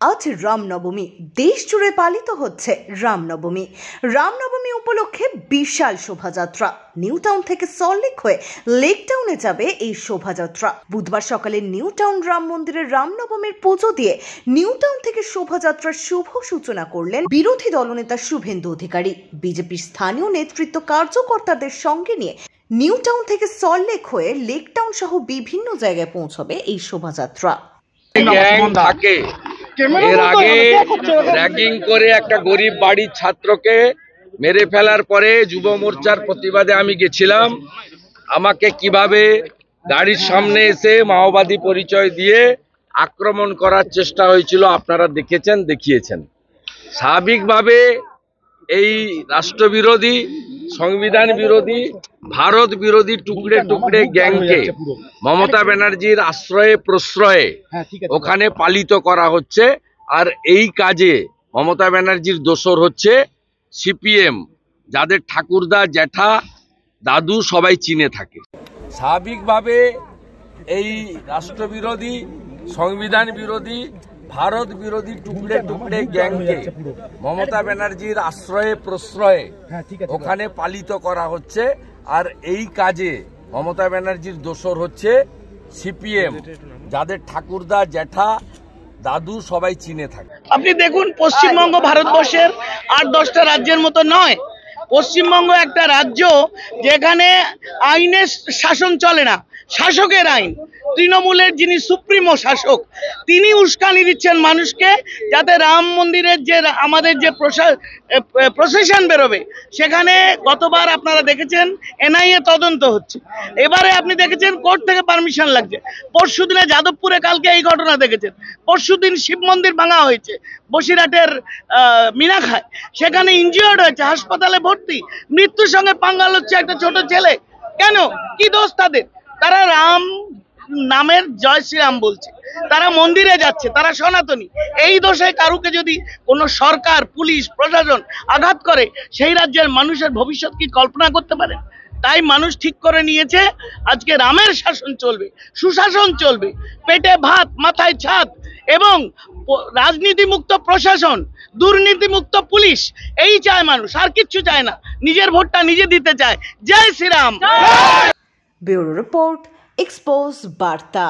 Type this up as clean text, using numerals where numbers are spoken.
আজ রামনবমী। দেশ জুড়ে পালিত হচ্ছে রামনবমী। রামনবমী উপলক্ষে বিশাল শোভাযাত্রা নিউ টাউন থেকে সল্টলেক হয়ে লেক টাউনে যাবে। এই শোভাযাত্রা বুধবার সকালে নিউ টাউন রাম মন্দিরের রামনবমীর পুজো দিয়ে নিউ টাউন থেকে শোভাযাত্রার শুভ সূচনা করলেন বিরোধী দলনেতা শুভেন্দু অধিকারী। বিজেপির স্থানীয় নেতৃত্ব কার্যকর্তাদের সঙ্গে নিয়ে নিউ টাউন থেকে সল্টলেক হয়ে লেক টাউন সহ বিভিন্ন জায়গায় পৌঁছবে এই শোভাযাত্রা। এর আগে র্যাগিং করে একটা গরিব বাড়ির ছাত্রকে মেরে ফেলার পরে যুব মোর্চার প্রতিবাদে আমি গেছিলাম। আমাকে কিভাবে গাড়ির সামনে এসে মাওবাদী পরিচয় দিয়ে আক্রমণ করার চেষ্টা হয়েছিল আপনারা দেখেছেন, দেখিয়েছেন। স্বাভাবিকভাবে এই রাষ্ট্রবিরোধী, সংবিধান বিরোধী, ভারত বিরোধী টুকরে টুকরে গ্যাংকে মমতা ব্যানার্জির আশ্রয়ে প্রশ্রয়ে ওখানে পালিত করা হচ্ছে। আর এই কাজে মমতা ব্যানার্জির দোসর হচ্ছে সিপিএম, যাদের ঠাকুরদা, জ্যাঠা, দাদু সবাই চিনে থাকে। স্বাভাবিকভাবে এই রাষ্ট্রবিরোধী, সংবিধান বিরোধী, ভারত বিরোধী টুকরে টুকরে গ্যাংকে মমতা ব্যানার্জির আশ্রয়ে প্রশ্রয়ে ওখানে পালিত করা হচ্ছে। আর এই কাজে মমতা ব্যানার্জির দোসর হচ্ছে সিপিএম, যাদের ঠাকুরদা, জ্যাঠা, দাদু সবাই চিনে থাকে। আপনি দেখুন, পশ্চিমবঙ্গ ভারতবর্ষের ৮-১০টা রাজ্যের মতো নয়। পশ্চিমবঙ্গ একটা রাজ্য যেখানে আইনের শাসন চলে না, শাসকের আইন। তৃণমূলের যিনি সুপ্রিমো শাসক, তিনি উস্কানি দিচ্ছেন মানুষকে, যাতে রাম মন্দিরের যে আমাদের যে প্রসেশন বেরোবে, সেখানে গতবার আপনারা দেখেছেন এনআইএ তদন্ত হচ্ছে। এবারে আপনি দেখেছেন কোর্ট থেকে পারমিশন লাগছে। পরশুদিনে যাদবপুরে কালকে এই ঘটনা দেখেছেন। পরশুদিন শিব মন্দির ভাঙা হয়েছে বসিরহাটের মিনাখায়, সেখানে ইনজিওর্ড হয়েছে, হাসপাতালে ভর্তি। মৃত্যুর সঙ্গে পাঙ্গাল হচ্ছে একটা ছোট ছেলে। কেন? কি দোষ তাদের? তারা রাম নামের জয় শ্রীরাম বলছে, তারা মন্দিরে যাচ্ছে, তারা সনাতনী। এই দোষে কারুকে যদি কোনো সরকার, পুলিশ, প্রশাসন আঘাত করে, সেই রাজ্যের মানুষের ভবিষ্যৎ কি কল্পনা করতে পারে? তাই মানুষ ঠিক করে নিয়েছে আজকে রামের শাসন চলবে, সুশাসন চলবে, পেটে ভাত, মাথায় ছাদ এবং রাজনীতি মুক্ত প্রশাসন, দুর্নীতি মুক্ত পুলিশ। এই চায় মানুষ, আর কিচ্ছু চায় না। নিজের ভোটটা নিজে দিতে চায়। জয় শ্রীরাম। ব্যুরো রিপোর্ট, এক্সপোজ বার্তা।